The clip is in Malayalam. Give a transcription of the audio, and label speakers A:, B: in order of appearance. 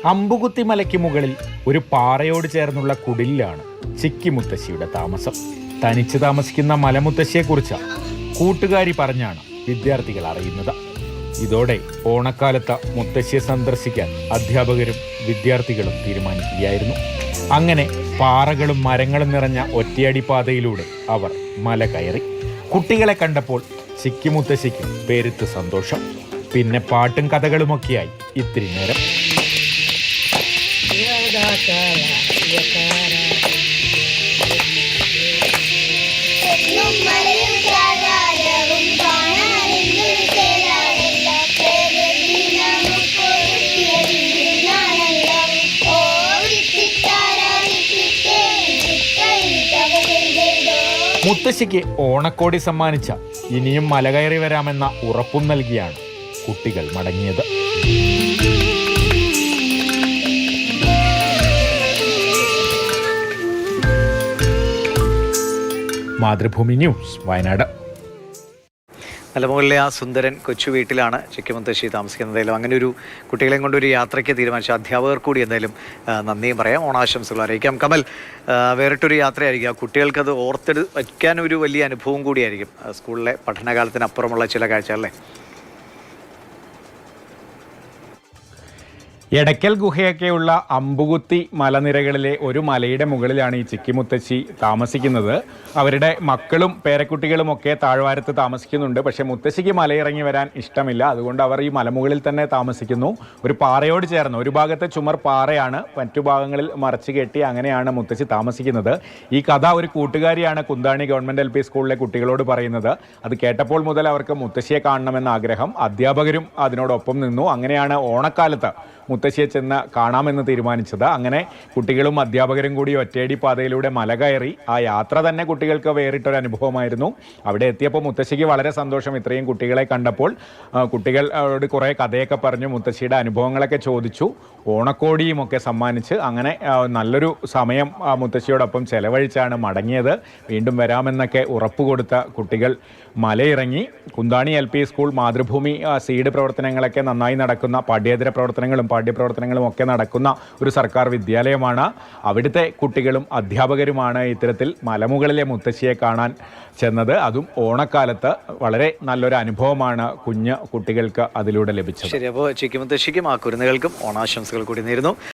A: അമ്പുകുത്തി മലയ്ക്ക് മുകളിൽ ഒരു പാറയോട് ചേർന്നുള്ള കുടിലാണ് ചിക്കി മുത്തശ്ശിയുടെ താമസം. തനിച്ച് താമസിക്കുന്ന മലമുത്തശ്ശിയെക്കുറിച്ച് കൂട്ടുകാരി പറഞ്ഞാണ് വിദ്യാർത്ഥികൾ അറിയുന്നത്. ഇതോടെ ഓണക്കാലത്ത് മുത്തശ്ശിയെ സന്ദർശിക്കാൻ അധ്യാപകരും വിദ്യാർത്ഥികളും തീരുമാനിക്കുകയായിരുന്നു. അങ്ങനെ പാറകളും മരങ്ങളും നിറഞ്ഞ ഒറ്റയടി പാതയിലൂടെ അവർ മല കയറി. കുട്ടികളെ കണ്ടപ്പോൾ ചിക്കി മുത്തശ്ശിക്ക് പേരുത്ത് സന്തോഷം. പിന്നെ പാട്ടും കഥകളുമൊക്കെയായി ഇത്തിരി നേരം. മുത്തശ്ശിക്ക് ഓണക്കോടി സമ്മാനിച്ച ഇനിയും മലകയറി വരാമെന്ന ഉറപ്പും നൽകിയാണ് കുട്ടികൾ മടങ്ങിയത്. മാതൃഭൂമി ന്യൂസ്, വയനാട്.
B: മലമുകളിലെ ആ സുന്ദരൻ കൊച്ചു വീട്ടിലാണ് ചിക്കി മുത്തശ്ശി താമസിക്കുന്നത്. എന്തായാലും അങ്ങനെ ഒരു കുട്ടികളെയും കൊണ്ടൊരു യാത്രയ്ക്ക് തീരുമാനിച്ച അധ്യാപകർ കൂടി എന്തായാലും നന്ദിയും പറയാം, ഓണാശംസകൾ അറിയിക്കാം. കമൽ, വേറിട്ടൊരു യാത്രയായിരിക്കും. ആ കുട്ടികൾക്കത് വയ്ക്കാനൊരു വലിയ അനുഭവം കൂടിയായിരിക്കും സ്കൂളിലെ പഠനകാലത്തിനപ്പുറമുള്ള ചില കാഴ്ചകളല്ലേ?
A: എടയ്ക്കൽ ഗുഹയൊക്കെയുള്ള അമ്പുകുത്തി മലനിരകളിലെ ഒരു മലയുടെ മുകളിലാണ് ഈ ചിക്കി മുത്തശ്ശി താമസിക്കുന്നത്. അവരുടെ മക്കളും പേരക്കുട്ടികളും ഒക്കെ താഴ്വാരത്ത് താമസിക്കുന്നുണ്ട്. പക്ഷേ മുത്തശ്ശിക്ക് മലയിറങ്ങി വരാൻ ഇഷ്ടമില്ല. അതുകൊണ്ട് അവർ ഈ മലമുകളിൽ തന്നെ താമസിക്കുന്നു. ഒരു പാറയോട് ചേർന്ന്, ഒരു ഭാഗത്തെ ചുമർ പാറയാണ്, മറ്റു ഭാഗങ്ങളിൽ മറച്ചു കെട്ടി അങ്ങനെയാണ് മുത്തശ്ശി താമസിക്കുന്നത്. ഈ കഥ ഒരു കൂട്ടുകാരിയാണ് കുന്താണി ഗവൺമെൻറ് LP സ്കൂളിലെ കുട്ടികളോട് പറയുന്നത്. അത് കേട്ടപ്പോൾ മുതൽ അവർക്ക് മുത്തശ്ശിയെ കാണണമെന്ന ആഗ്രഹം. അധ്യാപകരും അതിനോടൊപ്പം നിന്നു. അങ്ങനെയാണ് ഓണക്കാലത്ത് മുത്തശ്ശിയെ ചെന്ന് കാണാമെന്ന് തീരുമാനിച്ചത്. അങ്ങനെ കുട്ടികളും അധ്യാപകരും കൂടി ഒറ്റയടി പാതയിലൂടെ മല കയറി. ആ യാത്ര തന്നെ കുട്ടികൾക്ക് വേറിട്ടൊരു അനുഭവമായിരുന്നു. അവിടെ എത്തിയപ്പോൾ മുത്തശ്ശിക്ക് വളരെ സന്തോഷം. ഇത്രയും കുട്ടികളെ കണ്ടപ്പോൾ കുട്ടികളോട് കുറേ കഥയൊക്കെ പറഞ്ഞു, മുത്തശ്ശിയുടെ അനുഭവങ്ങളൊക്കെ ചോദിച്ചു, ഓണക്കോടിയും ഒക്കെ സമ്മാനിച്ച് അങ്ങനെ നല്ലൊരു സമയം മുത്തശ്ശിയോടൊപ്പം ചെലവഴിച്ചാണ് മടങ്ങിയത്. വീണ്ടും വരാമെന്നൊക്കെ ഉറപ്പ് കൊടുത്ത കുട്ടികൾ മലയിറങ്ങി. കുന്താണി LP സ്കൂൾ മാതൃഭൂമി സീഡ് പ്രവർത്തനങ്ങളൊക്കെ നന്നായി നടക്കുന്ന, പാഠ്യേതര പ്രവർത്തനങ്ങളും പാഠ്യപ്രവർത്തനങ്ങളും ഒക്കെ നടക്കുന്ന ഒരു സർക്കാർ വിദ്യാലയമാണ്. അവിടുത്തെ കുട്ടികളും അധ്യാപകരുമാണ് ഇത്തരത്തിൽ മലമുകളിലെ മുത്തശ്ശിയെ കാണാൻ ചെന്നത്. അതും ഓണക്കാലത്ത് വളരെ നല്ലൊരു അനുഭവമാണ് കുഞ്ഞ് കുട്ടികൾക്ക് അതിലൂടെ ലഭിച്ചത്.
B: ശരി, അപ്പോൾ ചിക്കി മുത്തശ്ശിക്കും ആ കുരുന്നുകൾക്കും ഓണാശംസകൾ കൂടി നേരുന്നു.